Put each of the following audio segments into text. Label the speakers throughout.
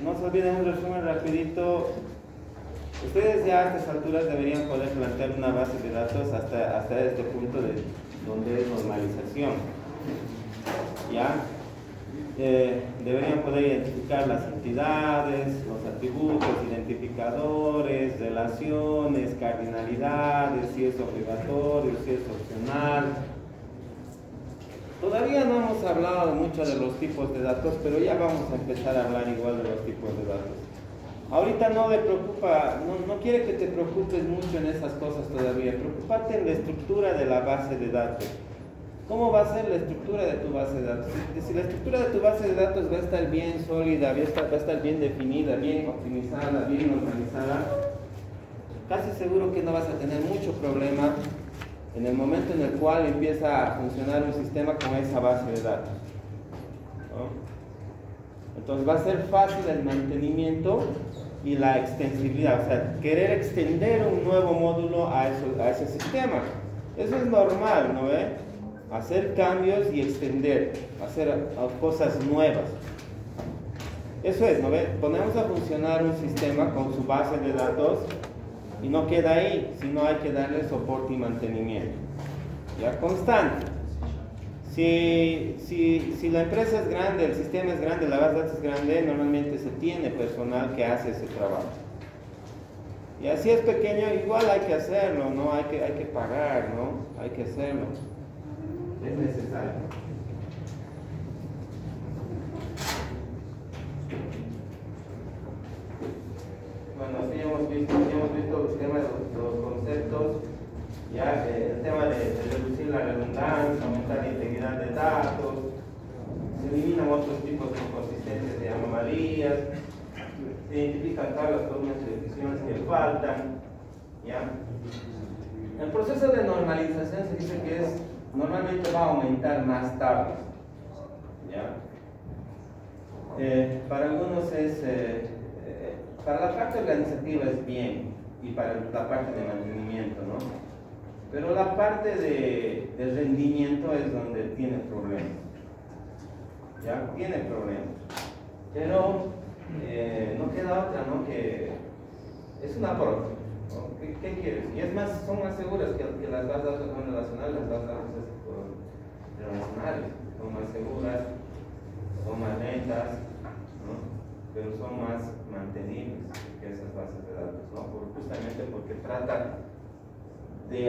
Speaker 1: no se olviden un resumen rapidito. Ustedes ya a estas alturas deberían poder plantear una base de datos hasta este punto de donde es normalización. ¿Ya? Deberían poder identificar las entidades, los atributos, identificadores, relaciones, cardinalidades, si es obligatorio, si es opcional. Todavía no hemos hablado mucho de los tipos de datos, pero ya vamos a empezar a hablar igual de los tipos de datos. Ahorita no le preocupa, no quiere que te preocupes mucho en esas cosas todavía. Preocúpate en la estructura de la base de datos. ¿Cómo va a ser la estructura de tu base de datos? Si la estructura de tu base de datos va a estar bien sólida, va a estar bien definida, bien optimizada, bien organizada, casi seguro que no vas a tener mucho problema en el momento en el cual empieza a funcionar un sistema con esa base de datos, ¿no? Entonces va a ser fácil el mantenimiento y la extensibilidad, o sea, querer extender un nuevo módulo a ese sistema. Eso es normal, ¿no ve? Hacer cambios y extender, hacer cosas nuevas. Eso es, ¿no ve? Ponemos a funcionar un sistema con su base de datos y no queda ahí, sino hay que darle soporte y mantenimiento, ya constante. Si la empresa es grande, el sistema es grande, la base de datos es grande, normalmente se tiene personal que hace ese trabajo. Y así es pequeño, igual hay que hacerlo, ¿no? Hay que pagar, ¿no? Hay que hacerlo. Es necesario. Bueno, sí hemos visto el tema de los conceptos, ya el tema de reducir la redundancia, aumentar la integridad de datos, se eliminan otros tipos de inconsistencias de anomalías, se identifican todas las formas de decisiones que faltan, ya. El proceso de normalización se dice que normalmente va a aumentar más tablas, ¿ya? Para algunos para la parte organizativa es bien, y para la parte de mantenimiento, ¿no? Pero la parte de rendimiento es donde tiene problemas, ¿ya? Tiene problemas. Pero no queda otra, ¿no? Que es una prueba, ¿no? ¿Qué quieres? Y es más, son más seguras que las bases de datos no relacionales, las bases de datos relacionales. Son más seguras, son más lentas, ¿no? Pero son más mantenibles que esas bases de datos, ¿no? Justamente porque trata de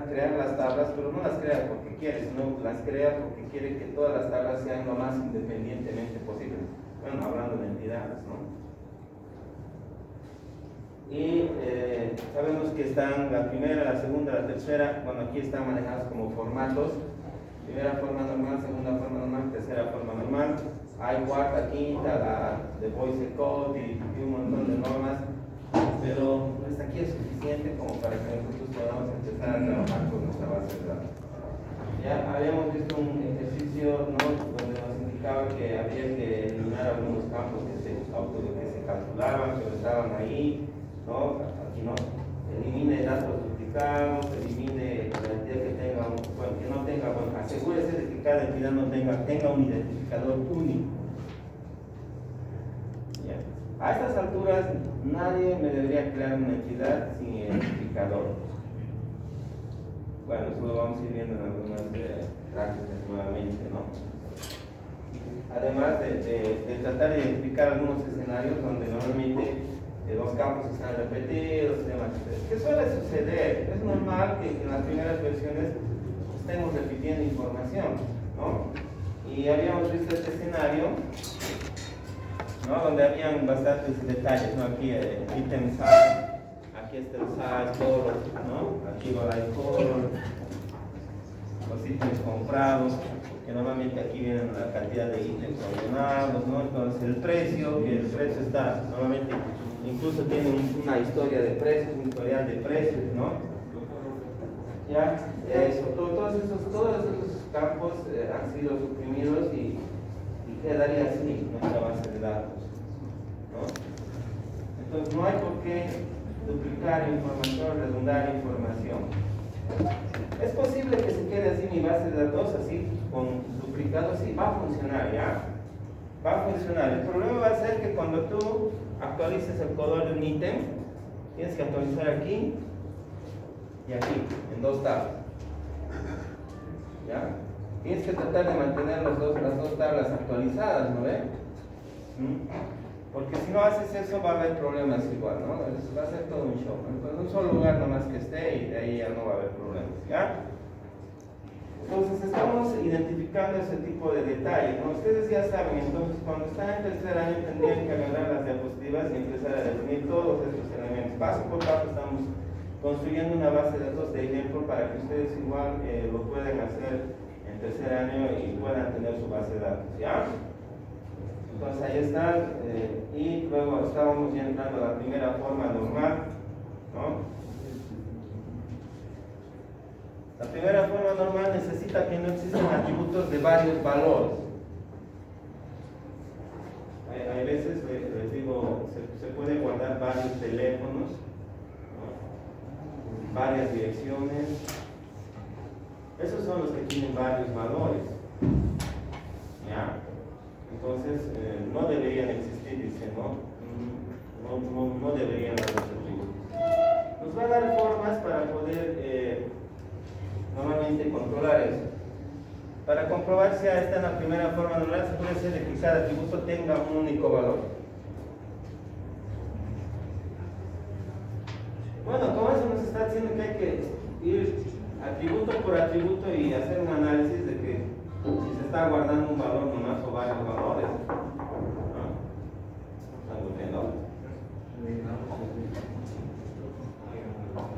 Speaker 1: crear las tablas, pero no las crea porque quiere, sino las crea porque quiere que todas las tablas sean lo más independientemente posible. Bueno, hablando de entidades, ¿no? Y sabemos que están la primera, la segunda, la tercera, bueno, aquí están manejados como formatos. Primera forma normal, segunda forma normal, tercera forma normal. Hay cuarta, quinta, la de voice code y un montón de normas, pero hasta aquí es suficiente como para que nosotros podamos empezar a trabajar con nuestra base de datos. Ya habíamos visto un ejercicio, ¿no?, donde nos indicaba que había que eliminar algunos campos que se calculaban, pero estaban ahí, ¿no? Aquí no. Elimine datos duplicados, elimine la entidad que tenga, bueno, que no tenga, bueno, asegúrese de que cada entidad no tenga un identificador único. Ya. A estas alturas nadie me debería crear una entidad sin identificador. Bueno, eso lo vamos a ir viendo en algunas prácticas nuevamente, ¿no? Además de tratar de identificar algunos escenarios donde normalmente los campos están repetidos, demás. ¿Qué suele suceder? Es normal que en las primeras versiones estemos repitiendo información, ¿no? Y habíamos visto este escenario, ¿no?, donde habían bastantes detalles, ¿no? Aquí ítem size, aquí está el size, color, ¿no? Aquí va el color, los ítems comprados, que normalmente aquí vienen la cantidad de ítems ordenados, ¿no? Entonces el precio, que el precio está normalmente, incluso tiene una historia de precios, un historial de precios, ¿no? Ya, eso, todos esos campos han sido suprimidos y quedaría así nuestra base de datos, ¿no? Entonces no hay por qué duplicar información, redundar información. Es posible que se quede así mi base de datos, así con duplicados, sí, va a funcionar, ¿ya? va a funcionar. El problema va a ser que cuando tú actualices el color de un ítem, tienes que actualizar aquí y aquí, en dos tablas. ¿Ya? Tienes que tratar de mantener las dos tablas actualizadas, ¿no ve? Porque si no haces eso va a haber problemas igual, ¿no? Va a ser todo un show, ¿no? Entonces, un solo lugar nomás que esté y de ahí ya no va a haber problemas, ¿ya? Entonces estamos identificando ese tipo de detalles, ¿no? Ustedes ya saben, entonces cuando están en tercer año tendrían que agarrar las diapositivas y empezar a definir todos estos elementos. Paso por paso estamos construyendo una base de datos de ejemplo para que ustedes igual lo puedan hacer en tercer año y puedan tener su base de datos, ¿ya? Entonces ahí está, y luego estábamos ya entrando a la primera forma normal, ¿no? La primera forma normal necesita que no existan atributos de varios valores. Hay veces, les digo, se puede guardar varios teléfonos, ¿no? Varias direcciones. Esos son los que tienen varios valores, ¿ya? Entonces, no deberían existir, dice, no deberían haber atributos. Nos va a dar formas para poder normalmente controlar eso. Para comprobar si ya está en la primera forma normal, se puede hacer de que cada atributo tenga un único valor. Bueno, con eso nos está diciendo que hay que ir atributo por atributo y hacer un análisis de que si se está guardando un valor nomás o varios valores. ¿No? ¿Estamos viendo?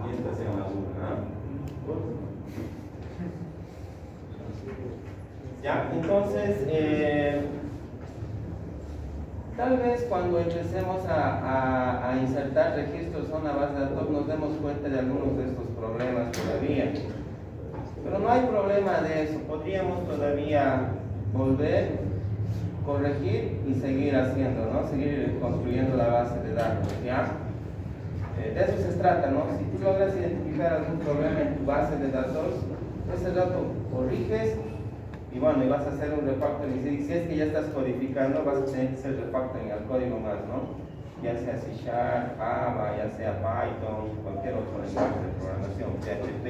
Speaker 1: Y esta sea una burla, ¿no? Ya, entonces, tal vez cuando empecemos a insertar registros a una base de datos nos demos cuenta de algunos de estos problemas todavía. Pero no hay problema de eso, podríamos todavía volver, corregir y seguir haciendo, ¿no? Seguir construyendo la base de datos, ¿ya? De eso se trata, ¿no? Si tú logras identificar algún problema en tu base de datos, ese dato corriges y bueno, y vas a hacer un refactoring. Si es que ya estás codificando, vas a tener que hacer refactoring al código más, ¿no? Ya sea C#, Java, ya sea Python, cualquier otro lenguaje de programación, PHP.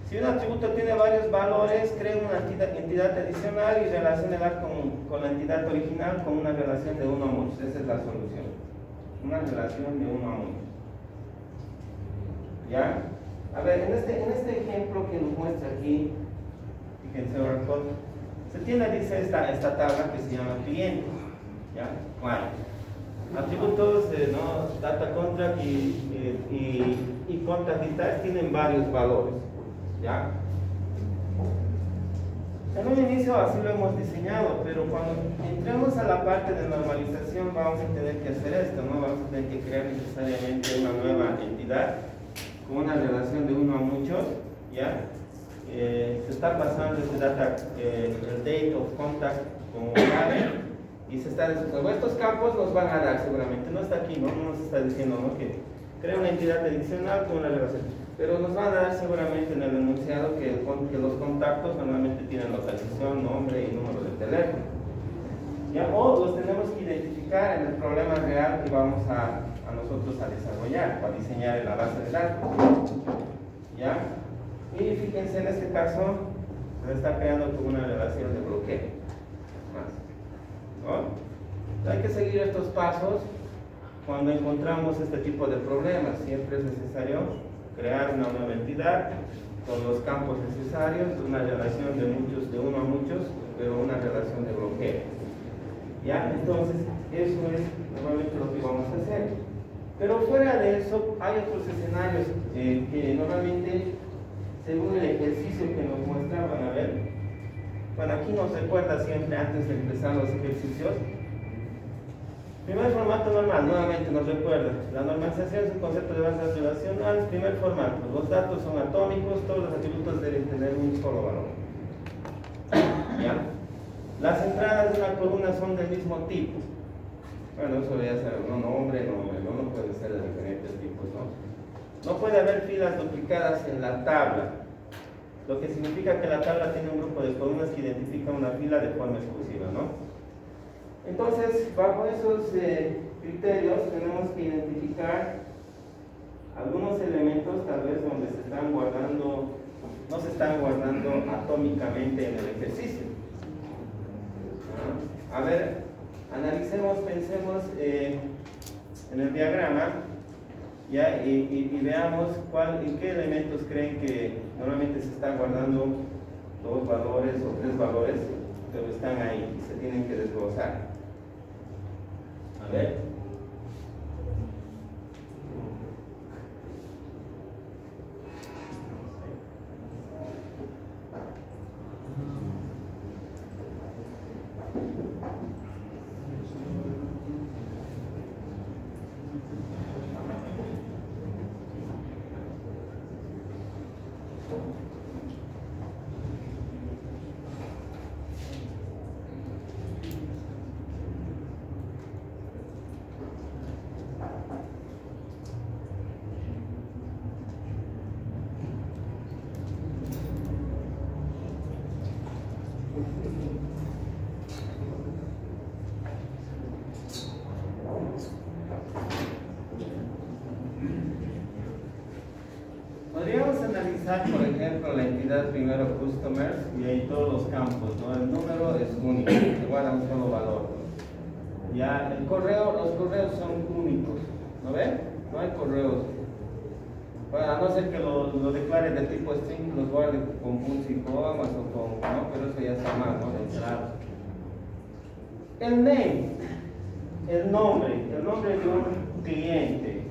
Speaker 1: Si un atributo tiene varios valores, crea una entidad adicional y relaciónela con la entidad original con una relación de 1 a muchos. Esa es la solución. Una relación de 1 a muchos. ¿Ya? A ver, en este ejemplo que nos muestra aquí, fíjense, Oracle, se tiene, dice esta tabla que se llama cliente. ¿Ya? Client. Atributos, ¿no? Data contract y contract details tienen varios valores. ¿Ya? En un inicio así lo hemos diseñado, pero cuando entremos a la parte de normalización vamos a tener que hacer esto, ¿no? Vamos a tener que crear necesariamente una nueva entidad con una relación de 1 a muchos, ¿ya? Se está pasando este data, el date of contact como clave y se está diciendo, estos campos nos van a dar seguramente, no está aquí, no nos está diciendo, ¿no? Que crea una entidad adicional con una relación. Pero nos van a dar seguramente en el enunciado que los contactos normalmente tienen localización, nombre y número de teléfono. ¿Ya? O los tenemos que identificar en el problema real que vamos a nosotros a desarrollar o a diseñar en la base de datos. ¿Ya? Y fíjense, en este caso se está creando como una relación de bloqueo. ¿No? Hay que seguir estos pasos cuando encontramos este tipo de problemas. Siempre es necesario crear una nueva entidad con los campos necesarios, una relación de 1 a muchos, pero una relación de bloqueo. ¿Ya? Entonces, eso es normalmente lo que vamos a hacer. Pero fuera de eso, hay otros escenarios que normalmente, según el ejercicio que nos muestra, van a ver. Bueno, aquí nos recuerda siempre antes de empezar los ejercicios. Primer formato normal, nuevamente nos recuerda, la normalización es un concepto de base de datos relacional. Primer formato, los datos son atómicos, todos los atributos deben tener un solo valor. ¿Ya? Las entradas de una columna son del mismo tipo. Bueno, eso ya saben, no nombre, no puede ser de diferentes tipos, ¿no? No puede haber filas duplicadas en la tabla, lo que significa que la tabla tiene un grupo de columnas que identifica una fila de forma exclusiva, ¿no? Entonces, bajo esos criterios tenemos que identificar algunos elementos tal vez donde se están guardando, no se están guardando atómicamente en el ejercicio. A ver, analicemos, pensemos en el diagrama, ¿ya? Y veamos en qué elementos creen que normalmente se están guardando dos valores o tres valores, pero están ahí y se tienen que desglosar. A ver. Podríamos analizar, por ejemplo, la entidad primero customers y ahí todos los campos, ¿no? El número es único, se guarda un solo valor. Ya, el correo, los correos son únicos, ¿no ven? No hay correos. Bueno, a no ser que lo declare de tipo string, los guarde con puntos y comas o con, ¿no? Pero eso ya está mal, ¿no? El name, el nombre de un cliente.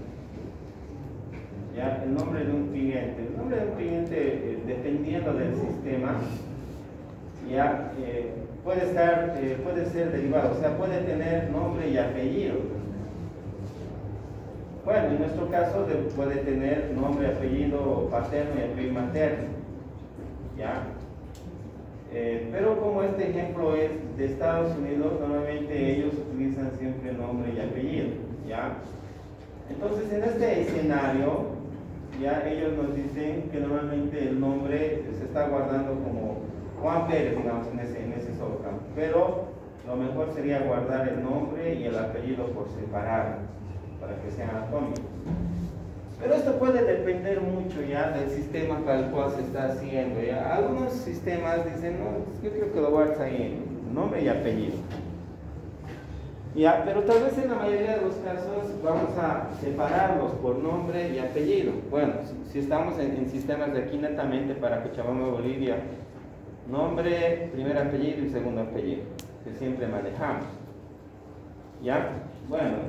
Speaker 1: ¿Ya? El nombre de un cliente. El nombre de un cliente, dependiendo del sistema, ya puede ser derivado, o sea, puede tener nombre y apellido. Bueno, en nuestro caso puede tener nombre, apellido paterno y apellido materno. ¿Ya? Pero como este ejemplo es de Estados Unidos, normalmente ellos utilizan siempre nombre y apellido. ¿Ya? Entonces, en este escenario, ya ellos nos dicen que normalmente el nombre se está guardando como Juan Pérez, digamos, en ese solo campo. Pero lo mejor sería guardar el nombre y el apellido por separado, para que sean atómicos. Pero esto puede depender mucho ya del sistema para el cual se está haciendo. ¿Ya? Algunos sistemas dicen, no, yo creo que lo guardas ahí en nombre y apellido. Ya, pero tal vez en la mayoría de los casos vamos a separarlos por nombre y apellido. Bueno, si estamos en sistemas de aquí netamente para Cochabamba, Bolivia, nombre, primer apellido y segundo apellido, que siempre manejamos. ¿Ya? Bueno,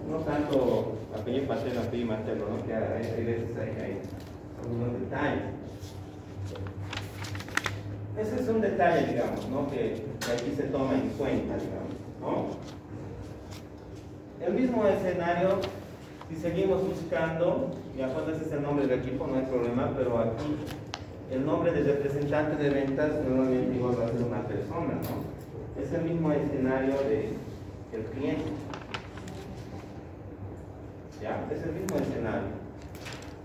Speaker 1: no tanto apellido paterno, apellido materno, ¿no? Que hay veces hay algunos detalles. Ese es un detalle, digamos, ¿no? Que aquí se toma en cuenta, digamos, ¿no? El mismo escenario, si seguimos buscando, ya cuando ese es el nombre del equipo no hay problema, pero aquí el nombre del representante de ventas normalmente igual va a ser una persona, ¿no? Es el mismo escenario del cliente. ¿Ya? Es el mismo escenario.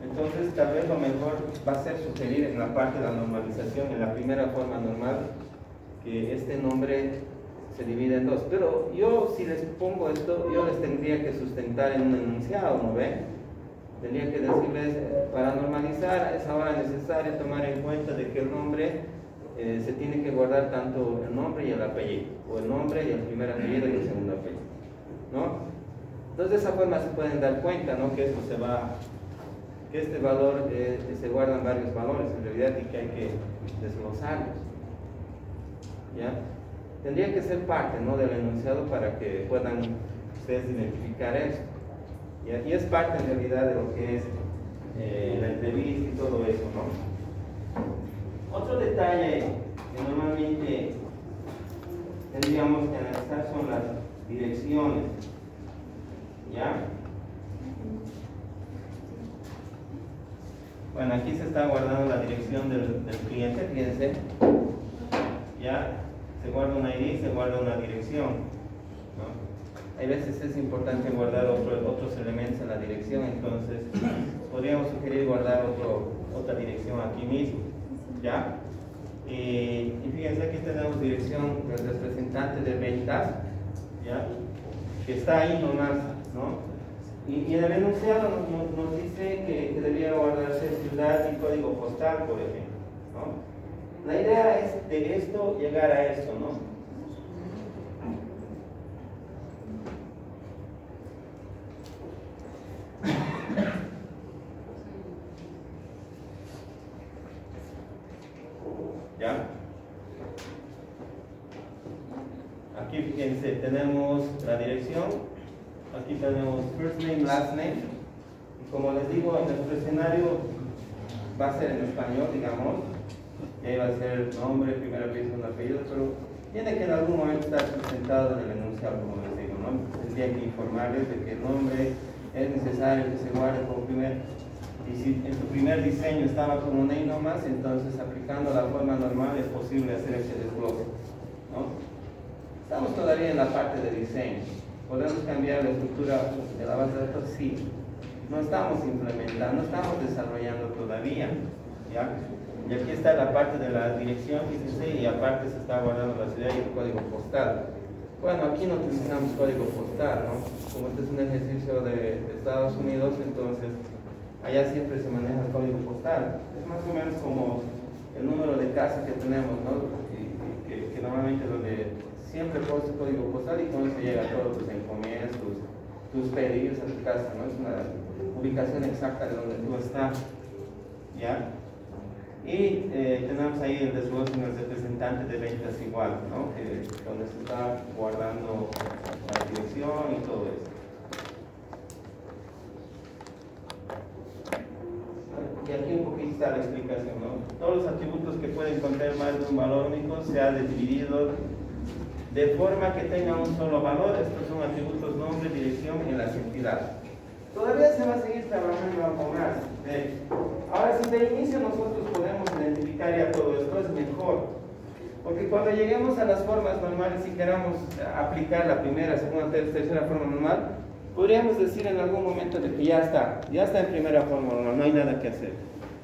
Speaker 1: Entonces, tal vez lo mejor va a ser sugerir en la parte de la normalización, en la primera forma normal, que este nombre se divide en dos. Pero yo, si les pongo esto, yo les tendría que sustentar en un enunciado, ¿no ven? Tendría que decirles, para normalizar a esa hora necesaria tomar en cuenta de que el nombre se tiene que guardar tanto el nombre y el apellido, o el nombre y el primer apellido y el segundo apellido, ¿no? Entonces de esa forma se pueden dar cuenta, ¿no? Que esto que este valor se guardan varios valores en realidad y que hay que desglosarlos. ¿Ya? Tendría que ser parte, ¿no? Del enunciado para que puedan ustedes identificar esto. ¿Ya? Y es parte en realidad de lo que es la entrevista y todo eso, ¿no? Otro detalle que normalmente tendríamos que analizar son las direcciones. ¿Ya? Bueno, aquí se está guardando la dirección del cliente, fíjense. Ya, se guarda una ID, se guarda una dirección, ¿no? Hay veces es importante guardar otros elementos en la dirección, entonces podríamos sugerir guardar otra dirección aquí mismo. ¿Ya? Y fíjense, aquí tenemos dirección del representante de ventas. ¿ya? Que está ahí nomás, ¿no? Y en el enunciado nos dice que debiera guardarse ciudad y código postal, por ejemplo, ¿no? La idea es de esto llegar a esto, ¿no? ¿Ya? Aquí fíjense, tenemos la dirección, aquí tenemos first name, last name, y como les digo, en nuestro escenario va a ser en español, digamos, y ahí va a ser nombre, primer apellido, segundo apellido, pero tiene que en algún momento estar presentado en el enunciado, como les digo, ¿no? Tendría que informarles de que el nombre es necesario que se guarde como primer. Y si en tu primer diseño estaba como name nomás, entonces aplicando la forma normal es posible hacer ese desglose, ¿no? Estamos todavía en la parte de diseño. ¿Podemos cambiar la estructura de la base de datos? Sí. No estamos implementando, no estamos desarrollando todavía, ¿ya? Y aquí está la parte de la dirección, fíjense, y aparte se está guardando la ciudad y el código postal. Bueno, aquí no utilizamos código postal, ¿no? Como este es un ejercicio de Estados Unidos, entonces allá siempre se maneja el código postal. Es más o menos como el número de casa que tenemos, ¿no? Que normalmente es donde siempre pones el código postal y con eso llega a todos tus encomiendas, tus pedidos a tu casa, ¿no? Es una ubicación exacta de donde tú estás, ¿ya? Y tenemos ahí el desglose en el representante de ventas igual, ¿no? Donde se está guardando la dirección y todo eso. Y aquí un poquito está la explicación, ¿no? Todos los atributos que pueden contener más de un valor único se ha dividido de forma que tengan un solo valor. Estos son atributos nombre, dirección en las entidades. Todavía se va a seguir trabajando algo más. Ahora, si de inicio nosotros podemos identificar ya todo esto, es mejor. Porque cuando lleguemos a las formas normales y queramos aplicar la primera, segunda, tercera forma normal, podríamos decir en algún momento de que ya está en primera forma normal, no hay nada que hacer.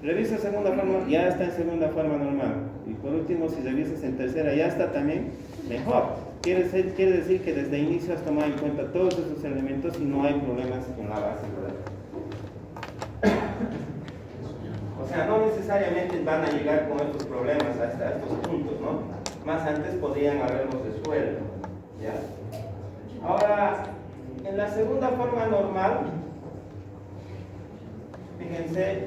Speaker 1: Revisa segunda forma, ya está en segunda forma normal. Y por último, si revisas en tercera, ya está también, mejor. Quiere decir que desde el inicio has tomado en cuenta todos esos elementos y no hay problemas con la base, ¿verdad? O sea, no necesariamente van a llegar con estos problemas hasta estos puntos, ¿no? Más antes podrían haberlos resuelto, ¿ya? Ahora, en la segunda forma normal, fíjense,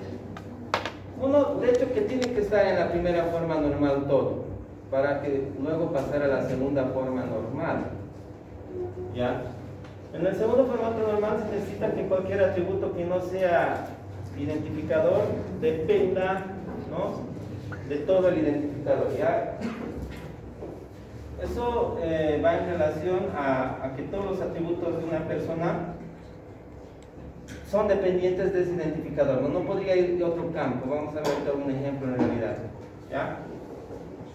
Speaker 1: uno, de hecho, que tiene que estar en la primera forma normal todo, para que luego pasar a la segunda forma normal, ¿ya? En el segundo formato normal se necesita que cualquier atributo que no sea identificador dependa, ¿no?, de todo el identificador, ¿ya? Eso va en relación a que todos los atributos de una persona son dependientes de ese identificador. No podría ir de otro campo. Vamos a ver un ejemplo en realidad, ¿ya?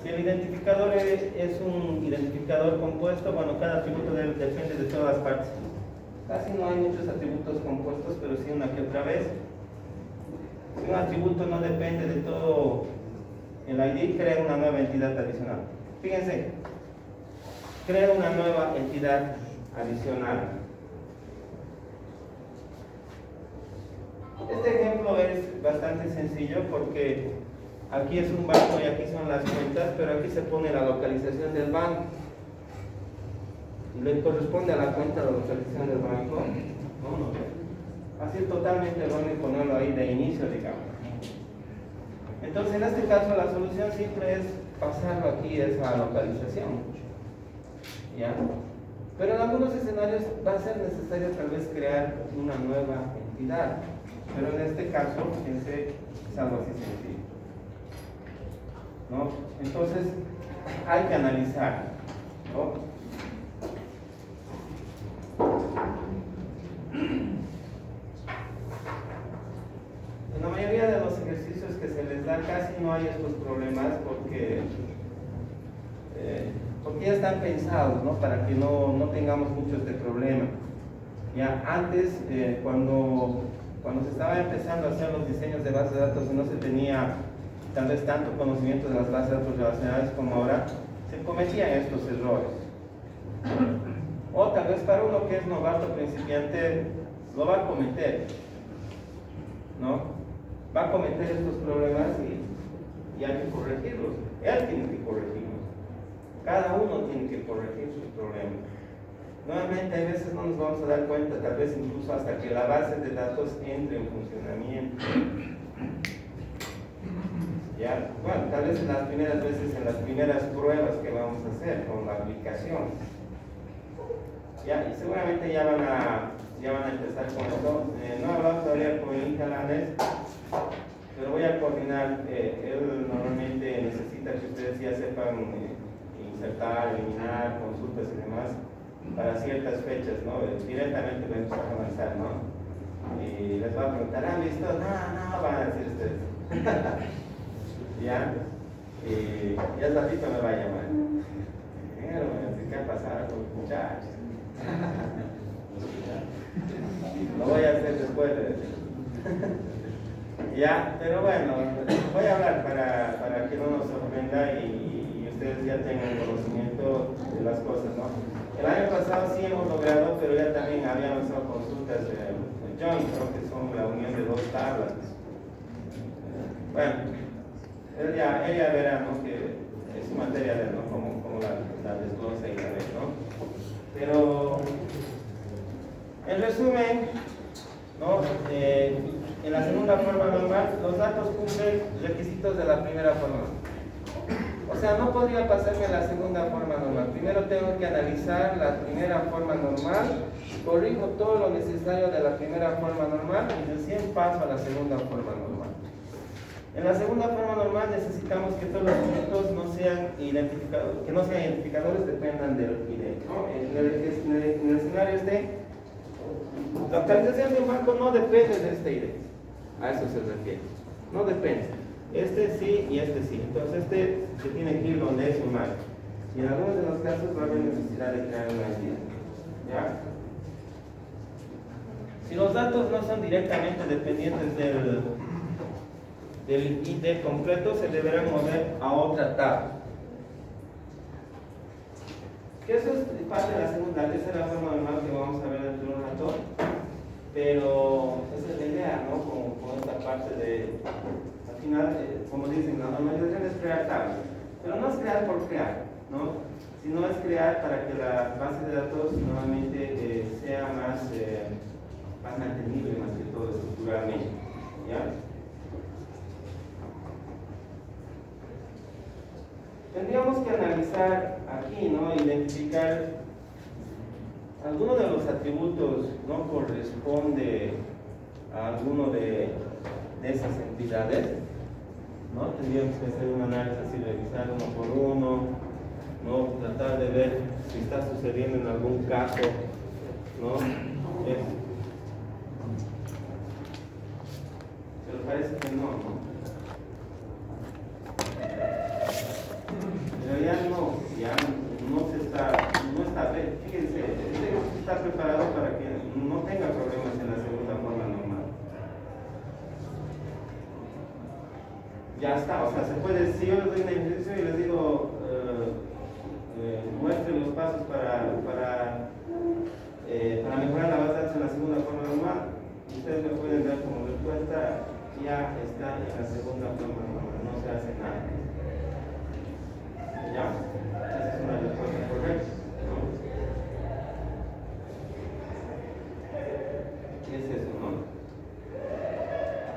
Speaker 1: Si el identificador es un identificador compuesto, bueno, cada atributo depende de todas las partes. Casi no hay muchos atributos compuestos, pero sí una que otra vez. Si un atributo no depende de todo el ID, crea una nueva entidad adicional. Fíjense, crea una nueva entidad adicional. Este ejemplo es bastante sencillo porque aquí es un banco y aquí son las cuentas, pero aquí se pone la localización del banco. ¿Le corresponde a la cuenta la localización del banco? No. Así es totalmente erróneo ponerlo ahí de inicio, digamos. Entonces, en este caso, la solución simple es pasarlo aquí a esa localización, ¿ya? Pero en algunos escenarios va a ser necesario tal vez crear una nueva entidad. Pero en este caso, fíjense, es algo así sencillo, ¿no? Entonces, hay que analizar, ¿no? En la mayoría de los ejercicios que se les da casi no hay estos problemas porque ya están pensados, ¿no?, para que no tengamos mucho este problema. Ya antes, cuando se estaba empezando a hacer los diseños de bases de datos y no se tenía tal vez tanto conocimiento de las bases de datos relacionales como ahora, se cometían estos errores. O tal vez para uno que es novato principiante, lo va a cometer, ¿no? Va a cometer estos problemas y hay que corregirlos. Él tiene que corregirlos. Cada uno tiene que corregir sus problemas. Nuevamente, hay veces no nos vamos a dar cuenta, tal vez incluso hasta que la base de datos entre en funcionamiento. ¿Ya? Bueno, tal vez en las primeras veces, en las primeras pruebas que vamos a hacer con la aplicación. ¿Ya? Y seguramente ya van a empezar con esto. No he hablado todavía con el Calanes, pero voy a coordinar. Él normalmente necesita que ustedes ya sepan insertar, eliminar, consultas y demás para ciertas fechas, ¿no? Directamente vamos a avanzar, ¿no? Y les va a preguntar, ¿han visto? No, van a decir ustedes. ¿Ya? Y al ratito me va a llamar. ¿Qué ha pasado con los muchachos? Lo voy a hacer después de ya, pero bueno, voy a hablar para que no nos sorprenda y ustedes ya tengan conocimiento de las cosas, ¿no? El año pasado sí hemos logrado, pero ya también habíamos hecho consultas de joint, creo que son la unión de dos tablas. Bueno, ella verá, ¿no? Que es su materia de, ¿no? Como la desglosa y la ve, ¿no? Pero en resumen, ¿no? En la segunda forma normal, los datos cumplen requisitos de la primera forma. O sea, no podría pasarme a la segunda forma normal. Primero tengo que analizar la primera forma normal, corrijo todo lo necesario de la primera forma normal y recién paso a la segunda forma normal. En la segunda forma normal necesitamos que todos los objetos no sean identificadores, que no sean identificadores, dependan del ID, ¿no? En el escenario la actualización de un banco no depende de este ID. A eso se refiere. No depende. Este sí y este sí. Entonces se tiene que ir donde es un marco. Y en algunos de los casos va a haber necesidad de crear una ID. ¿Ya? Si los datos no son directamente dependientes del ID completo, se deberán mover a otra tabla. Que eso es parte de la tercera forma normal que vamos a ver dentro de un rato, pero esa es la idea, ¿no? Con esta parte de, al final, como dicen, la normalización es crear tablas, pero no es crear por crear, ¿no? Sino es crear para que la base de datos nuevamente sea más mantenible, más que todo estructuralmente, ¿ya? Tendríamos que analizar aquí, ¿no? Identificar alguno de los atributos no corresponde a alguno de esas entidades, ¿no? Tendríamos que hacer un análisis así, revisar uno por uno, ¿no? Tratar de ver si está sucediendo en algún caso, ¿no? Pero parece que no, ¿no? En realidad no está bien. Fíjense, este está preparado para que no tenga problemas en la segunda forma normal. Ya está, o sea, se puede, si yo les doy una instrucción y les digo, muestre los pasos para mejorar la base de datos en la segunda forma normal, ustedes me pueden dar como respuesta, ya está en la segunda forma normal, no se hace nada. ¿Ya? Esa es una respuesta correcta, ¿no? ¿Qué es eso, no?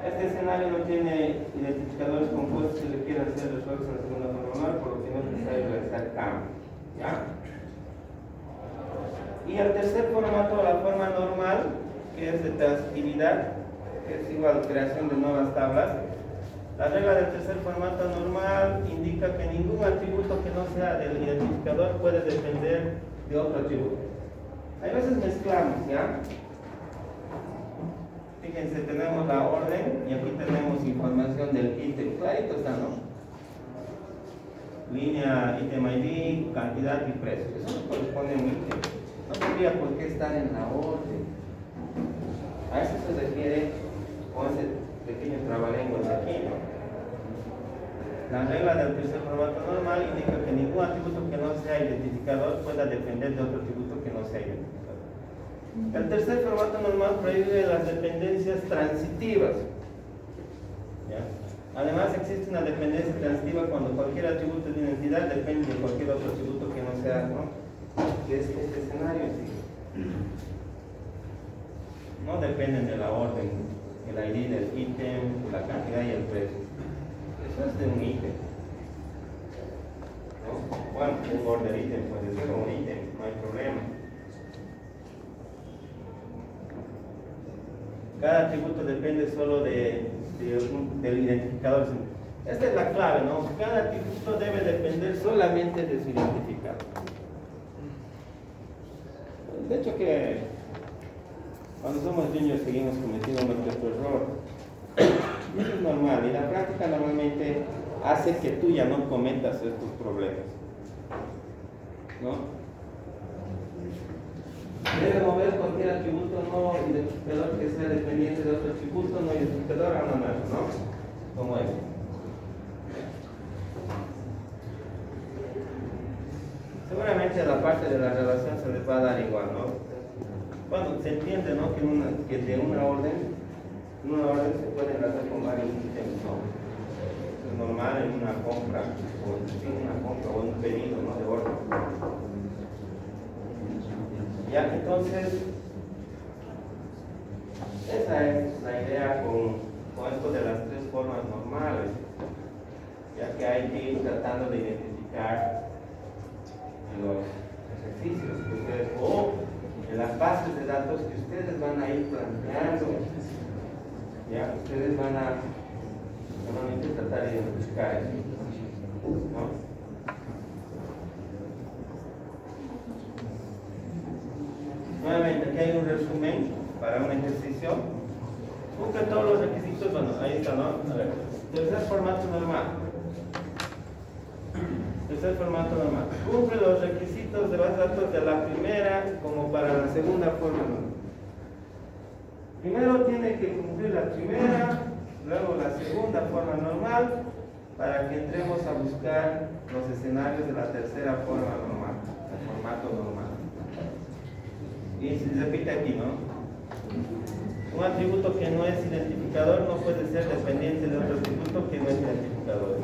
Speaker 1: Este escenario no tiene identificadores compuestos que requieran ser resueltos en la segunda forma normal, por lo que no es necesario realizar cambios. ¿Ya? Y el tercer formato, la forma normal, que es de transitividad, que es igual a creación de nuevas tablas. La regla del tercer formato normal indica que ningún atributo que no sea del identificador puede depender de otro atributo. A veces mezclamos, ¿ya? Fíjense, tenemos la orden y aquí tenemos información del ítem. Clarito está, ¿no? Línea, ítem ID, cantidad y precio. Eso no corresponde a un ítem. No tendría por qué estar en la orden. A eso se refiere con ese pequeño trabalenguas de aquí, ¿no? La regla del tercer formato normal indica que ningún atributo que no sea identificador pueda depender de otro atributo que no sea identificador. El tercer formato normal prohíbe las dependencias transitivas. ¿Ya? Además, existe una dependencia transitiva cuando cualquier atributo de una entidad depende de cualquier otro atributo que no sea, ¿no? Que es este escenario, sí. No dependen de la orden, el ID del ítem, la cantidad y el precio. Eso es de un ítem. ¿No? Bueno, un order ítem puede ser un ítem, no hay problema. Cada atributo depende solo del identificador. Esta es la clave, ¿no? Cada atributo debe depender solamente de su identificador. De hecho que cuando somos niños seguimos cometiendo nuestro error. Eso es normal y la práctica normalmente hace que tú ya no cometas estos problemas, ¿no? Debe mover cualquier atributo no identificador que sea dependiente de otro atributo no identificador a una nueva, ¿no? Como este. Seguramente la parte de la relación se les va a dar igual, ¿no? Bueno, se entiende, ¿no? Que de una orden se pueden hacer con varios ítems, ¿no? Es normal en una compra, o en un pedido, ¿no? De orden. Ya, entonces, esa es la idea con esto de las tres formas normales, ya que hay que ir tratando de identificar en los ejercicios que ustedes, o en las bases de datos que ustedes van a ir planteando, ya, ustedes van a normalmente tratar de identificar eso, ¿no? Nuevamente, aquí hay un resumen para un ejercicio. Cumple todos los requisitos, bueno, ahí está, ¿no? A ver, tercer formato normal. Tercer formato normal. Cumple los requisitos de base de datos de la primera como para la segunda forma normal. Primero tiene que cumplir la primera, luego la segunda forma normal, para que entremos a buscar los escenarios de la tercera forma normal, el formato normal. Y se repite aquí, ¿no? Un atributo que no es identificador no puede ser dependiente de otro atributo que no es identificador.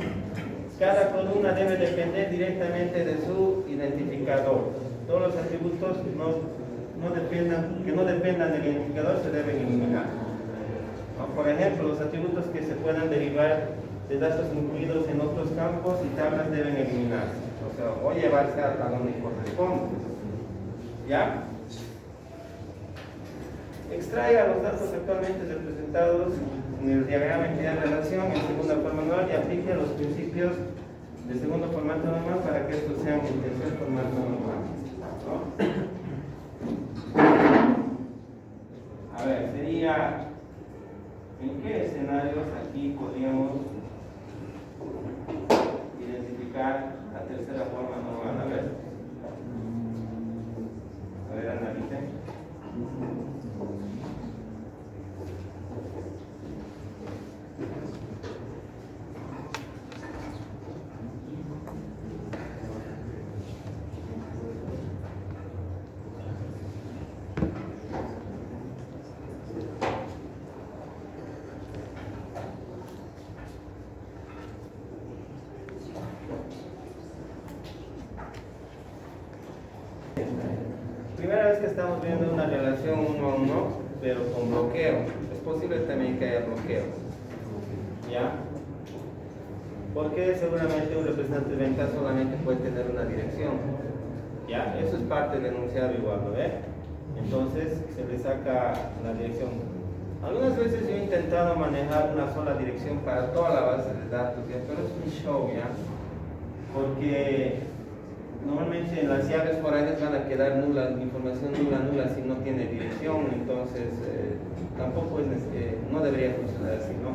Speaker 1: Cada columna debe depender directamente de su identificador. Todos los atributos que no dependan del identificador se deben eliminar. Por ejemplo, los atributos que se puedan derivar de datos incluidos en otros campos y tablas deben eliminarse. O sea, o llevarse a donde corresponde. ¿Ya? Extraiga los datos actualmente representados en el diagrama entidad-relación en segunda forma normal y aplique los principios de segundo formato normal para que estos sean el tercer formato normal, ¿no? A ver, sería ¿en qué escenarios aquí podríamos identificar la tercera forma normal? A ver, analicen. Primera vez que estamos viendo una relación 1 a 1, pero con bloqueo. Es posible también que haya bloqueo. ¿Ya? Porque seguramente un representante de venta solamente puede tener una dirección. ¿Ya? Eso es parte del enunciado igual, ¿no ve? Entonces se le saca la dirección. Algunas veces yo he intentado manejar una sola dirección para toda la base de datos, ¿ya? Pero es un show, ¿ya? Porque normalmente en las llaves foráneas van a quedar nula, información nula si no tiene dirección, entonces tampoco es, no debería funcionar así, ¿no?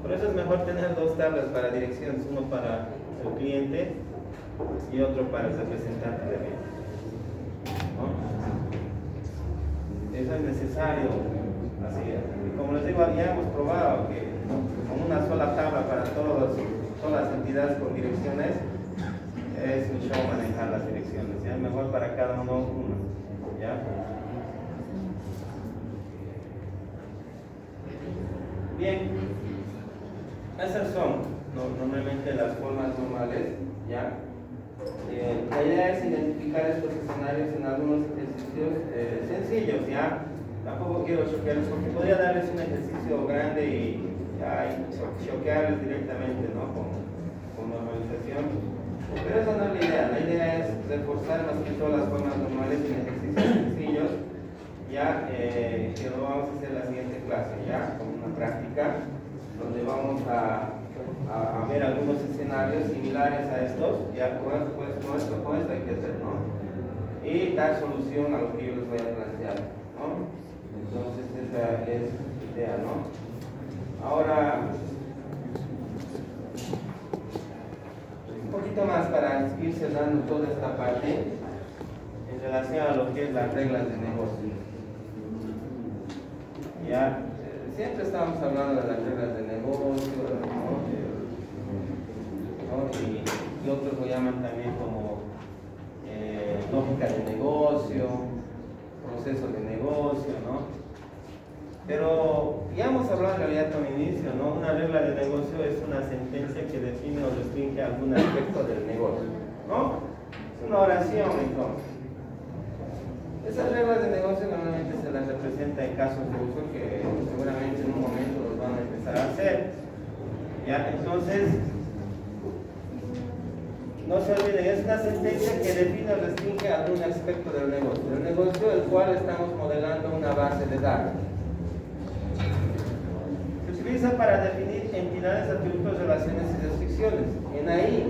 Speaker 1: Por eso es mejor tener dos tablas para direcciones, uno para el cliente y otro para el representante de venta, ¿no? Eso es necesario, así es. Como les digo, ya hemos probado que con una sola tabla para todas las entidades con direcciones es un show manejar las direcciones, ya es mejor para cada uno. ¿Ya? Bien, esas son normalmente las formas normales, ¿ya? La idea es identificar estos escenarios en algunos ejercicios sencillos, ¿ya? Tampoco quiero choquearles porque podría darles un ejercicio grande y choquearles directamente, ¿no? Con normalización. Pero esa no es la idea es reforzar más que todas las formas normales en ejercicios sencillos, ya que lo vamos a hacer en la siguiente clase, ya, con una práctica, donde vamos a ver algunos escenarios similares a estos, ya con esto hay que hacer, ¿no? Y dar solución a lo que yo les voy a plantear, ¿no? Entonces esa es la idea, ¿no? Ahora, un poquito más para ir cerrando toda esta parte en relación a lo que es las reglas de negocio. Ya, siempre estamos hablando de las reglas de negocio, ¿no? Y otros lo llaman también como lógica de negocio, proceso de negocio, ¿no? Pero ya hemos hablado en realidad con inicio, ¿no? Una regla de negocio es una sentencia que define o restringe algún aspecto del negocio, ¿no? Es una oración, entonces. Esas reglas de negocio normalmente se las representa en casos de uso que seguramente en un momento los van a empezar a hacer. ¿Ya? Entonces, no se olviden, es una sentencia que define o restringe algún aspecto del negocio del cual estamos modelando una base de datos. Se utiliza para definir entidades, atributos, relaciones y restricciones.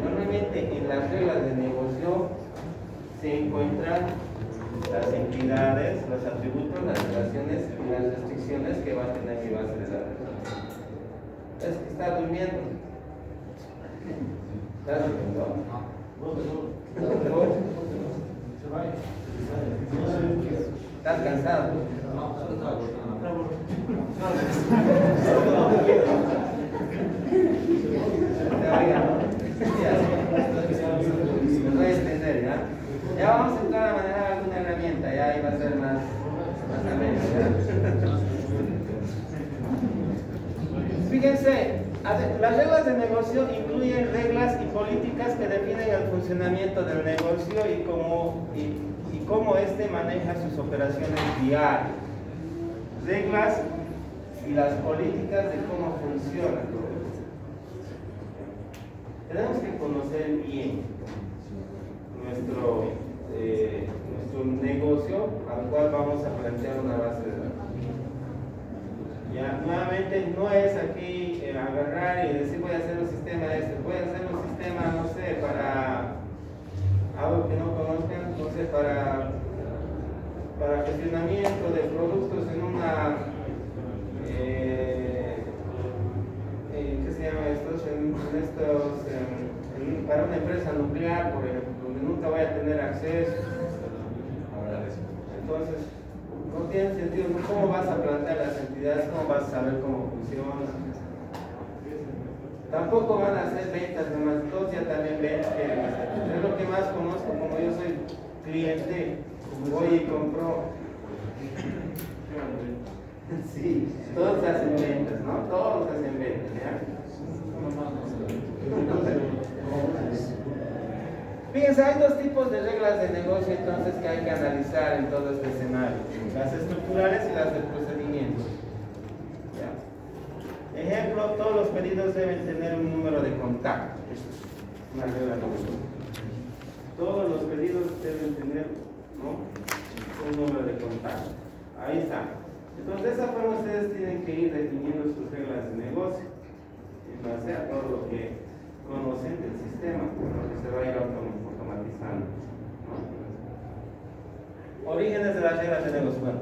Speaker 1: Normalmente en las reglas de negocio se encuentran las entidades, los atributos, las relaciones y las restricciones que va a tener mi base de datos. Es que está durmiendo. ¿Estás durmiendo? ¿Estás cansado? Voy a entender, ¿ya? Ya vamos a entrar a manejar alguna herramienta, ya ahí va a ser más ameno, ¿ya? Fíjense, las reglas de negocio incluyen reglas y políticas que definen el funcionamiento del negocio y cómo éste maneja sus operaciones diarias. Reglas y las políticas de cómo funciona todo esto. Tenemos que conocer bien nuestro negocio al cual vamos a plantear una base de datos. Ya, nuevamente no es aquí agarrar y decir voy a hacer un sistema voy a hacer un sistema, no sé, para algo que no conozcan, no sé, para gestionamiento de productos en una ¿qué se llama estos? Para una empresa nuclear, por ejemplo, donde nunca vaya a tener acceso. Entonces, no tiene sentido, ¿no? ¿Cómo vas a plantear las entidades? ¿Cómo vas a saber cómo funciona? Tampoco van a hacer ventas, nomás todos ya también ven que es lo que más conozco, como yo soy cliente, voy y compro. Sí, todos hacen ventas, ¿no? Todos hacen ventas, ¿ya? Fíjense, hay dos tipos de reglas de negocio entonces que hay que analizar en todo este escenario: las estructurales y las de procedimiento. ¿Ya? Ejemplo, todos los pedidos deben tener un número de contacto. Una regla de negocio. Todos los pedidos deben tener, ¿no?, un número de contacto. Ahí está. Entonces, de esa forma ustedes tienen que ir definiendo sus reglas de negocio en base a todo lo que conocen del sistema, lo que se va a ir automatizando, ¿no? Orígenes de las reglas de negocio. Bueno,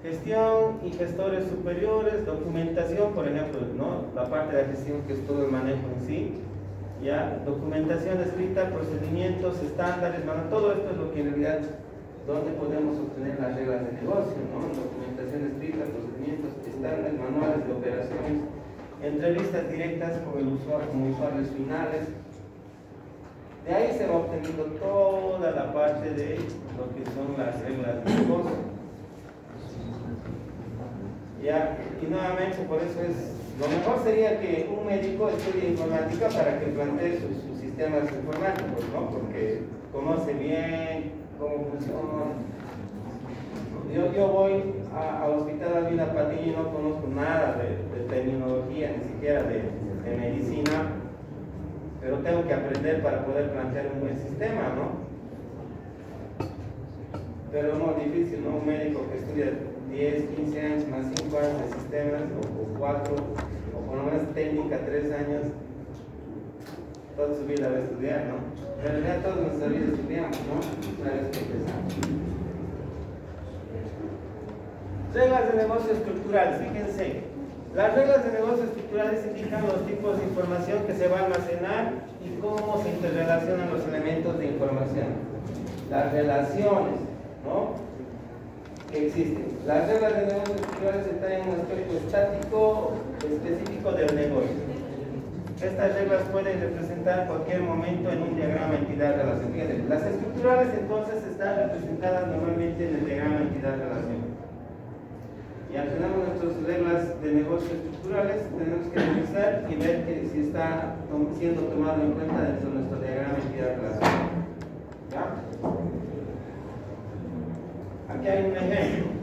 Speaker 1: gestión y gestores superiores, documentación, por ejemplo, ¿no?, la parte de la gestión que es todo el manejo en sí, ya, documentación escrita, procedimientos, estándares, bueno, todo esto es lo que en realidad donde podemos obtener las reglas de negocio, ¿no? Documentación escrita, procedimientos, estándares, manuales de operaciones, entrevistas directas con el usuario, con usuarios finales. De ahí se va obteniendo toda la parte de lo que son las reglas de negocio. Ya, y nuevamente por eso lo mejor sería que un médico estudie informática para que plantee sus sistemas informáticos, ¿no? Porque conoce bien cómo funciona. Yo voy al hospital Alvina Padilla y no conozco nada de terminología, ni siquiera de medicina, pero tengo que aprender para poder plantear un buen sistema, ¿no? Pero no es difícil, ¿no? Un médico que estudia 10, 15 años más 5 años de sistemas, o 4, o por lo menos técnica 3 años, toda su vida va a estudiar, ¿no? En realidad toda nuestra vida estudiamos, ¿no? Una vez que empezamos. Reglas de negocio estructurales, fíjense. Las reglas de negocio estructurales indican los tipos de información que se va a almacenar y cómo se interrelacionan los elementos de información. Las relaciones, ¿no?, que existen. Las reglas de negocio estructurales están en un aspecto estático específico del negocio. Estas reglas pueden representar cualquier momento en un diagrama entidad-relación. Fíjense, las estructurales entonces están representadas normalmente en el diagrama entidad-relación. Ya tenemos nuestras reglas de negocio estructurales, tenemos que revisar y ver que si está siendo tomado en cuenta dentro de nuestro diagrama entidad-relación. ¿Ya? Aquí hay un ejemplo.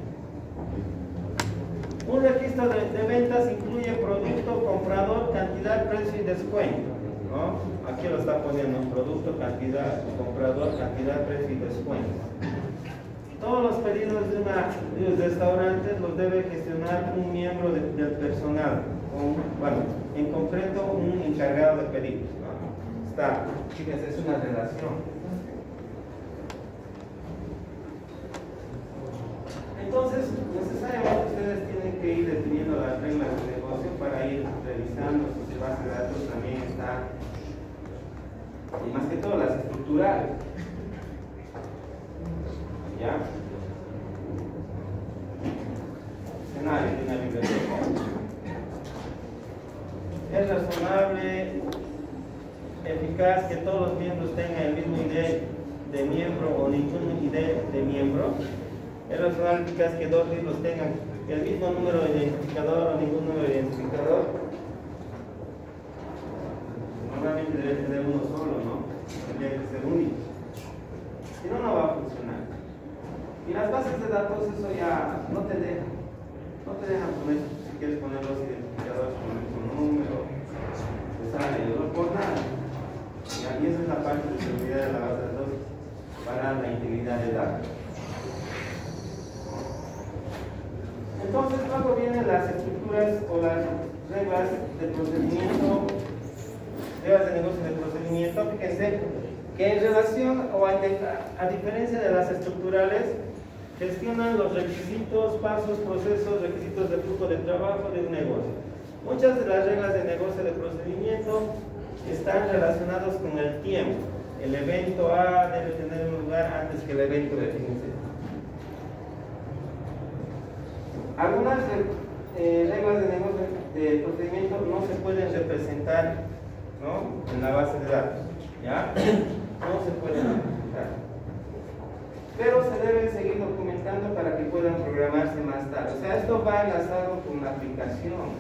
Speaker 1: Un registro de ventas incluye producto, comprador, cantidad, precio y descuento, ¿no? Aquí lo está poniendo: producto, cantidad, comprador, cantidad, precio y descuento. Todos los pedidos de un restaurante los debe gestionar un miembro del personal, bueno, en concreto un encargado de pedidos, ¿no? Está, fíjense, es una relación. Entonces, necesariamente ustedes tienen que ir definiendo las reglas de negocio para ir revisando si su base de datos también está, y más que todo las estructurales. ¿Ya? Escenario de una biblioteca. Es razonable, eficaz que todos los miembros tengan el mismo ID de miembro o ningún ID de miembro. Es razonable, eficaz que dos libros tengan el mismo número de identificador o ningún número de identificador. Normalmente debe tener uno solo, ¿no? Tendría que ser único. Si no, no va a funcionar. Y las bases de datos, eso ya no te dejan. No te dejan poner, si quieres poner los identificadores con el mismo número, te sale, no por nada. Y esa es la parte de seguridad de la base de datos para la integridad de datos. Entonces, luego vienen las estructuras o las reglas de procedimiento, reglas de negocio de procedimiento. Fíjense que en relación o a diferencia de las estructurales, gestionan los requisitos, pasos, procesos, requisitos de flujo de trabajo de un negocio. Muchas de las reglas de negocio de procedimiento están relacionadas con el tiempo. El evento A debe tener un lugar antes que el evento B. Algunas reglas de negocio de procedimiento no se pueden representar, ¿no?, en la base de datos. ¿Ya? No se pueden representar. Pero se deben seguir documentando para que puedan programarse más tarde. O sea, esto va enlazado con la aplicación.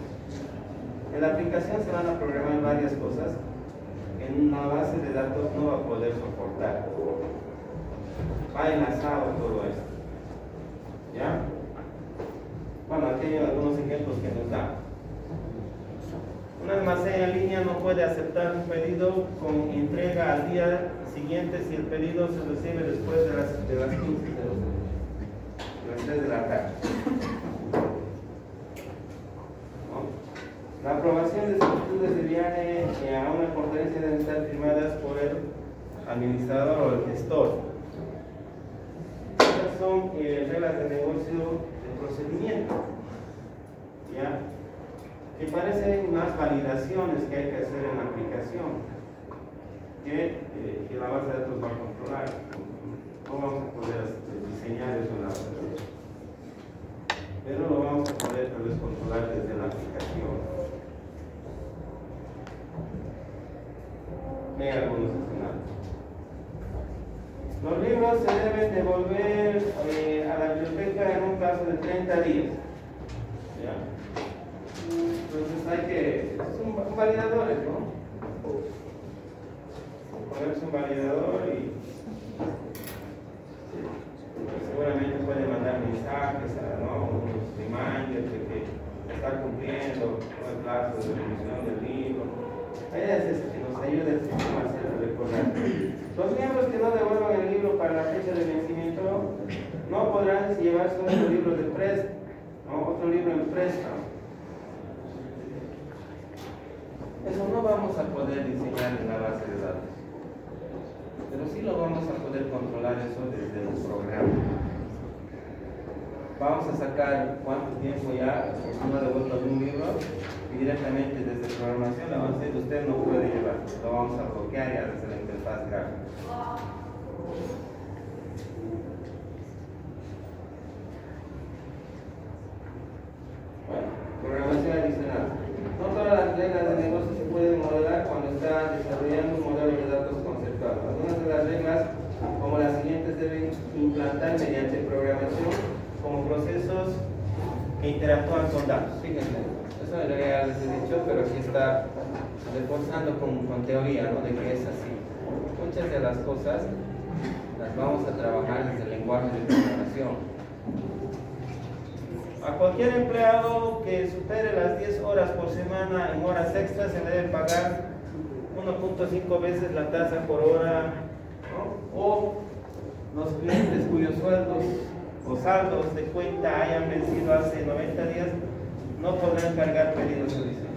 Speaker 1: En la aplicación se van a programar varias cosas que en una base de datos no va a poder soportar. Va enlazado todo esto. ¿Ya? Bueno, aquí hay algunos ejemplos que nos dan. Un almacén en línea no puede aceptar un pedido con entrega al día siguiente si el pedido se recibe después de las 15 de las 3 de la tarde. ¿No? La aprobación de solicitudes de viaje a una conferencia deben estar firmadas por el administrador o el gestor. Estas son reglas de negocio de procedimiento. ¿Ya? Que parecen más validaciones que hay que hacer en la aplicación que la base de datos va a controlar. No vamos a poder diseñar eso en la base de datos, pero lo vamos a poder tal vez controlar desde la aplicación. Vean algunos escenarios. Los libros se deben devolver a la biblioteca en un plazo de 30 días. ¿Ya? Entonces hay que... son validadores, ¿no? Ponerse un validador y seguramente puede mandar mensajes, ¿no? Unos reminders de que está cumpliendo con el plazo de revisión del libro. La idea es esa, que nos ayude el sistema a hacer recordar. Los miembros que no devuelvan el libro para la fecha de vencimiento no podrán llevarse otro libro de préstamo, ¿no? Otro libro en préstamo. Eso no vamos a poder diseñar en la base de datos, pero sí lo vamos a poder controlar eso desde los programas. Vamos a sacar cuánto tiempo ya no ha devuelto algún libro y directamente desde programación le vamos a decir: usted no puede llevar, lo vamos a bloquear ya desde la interfaz gráfica. Bueno, programación adicional. No todas las reglas de negocio se pueden modelar cuando está desarrollando un modelo de datos conceptual. Algunas de las reglas, como las siguientes, deben implantar mediante programación como procesos que interactúan con datos. Fíjense, eso ya les he dicho, pero aquí está reforzando con teoría, ¿no? De que es así. Muchas de las cosas las vamos a trabajar desde el lenguaje de programación. A cualquier empleado que supere las 10 horas por semana en horas extras se le debe pagar 1.5 veces la tasa por hora, ¿no? O los clientes cuyos sueldos o saldos de cuenta hayan vencido hace 90 días no podrán cargar pedidos judiciales.